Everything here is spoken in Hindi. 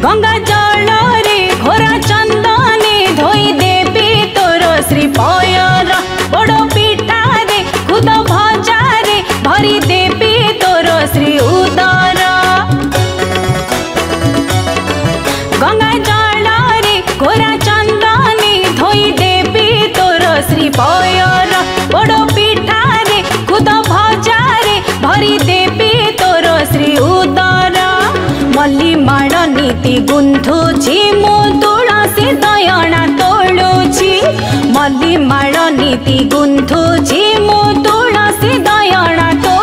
गंगा जल रे घोरा चंदने धोई देवी तोर श्री पयर बड़ पिठा रे खुद भजा रे भरी देवी तोर श्री उदर गंगा जल रे घोरा चंदने धोई देवी तोर श्री पयर बड़ पिठा रे खुद भजा रे भरी देवी तोर श्री उदर मल्ली माड़ नीति गुंथुची मु तुलसी दयणा तोलुची मल्ली माड़ नीति गुंथुची मु तुलसी दयणा तो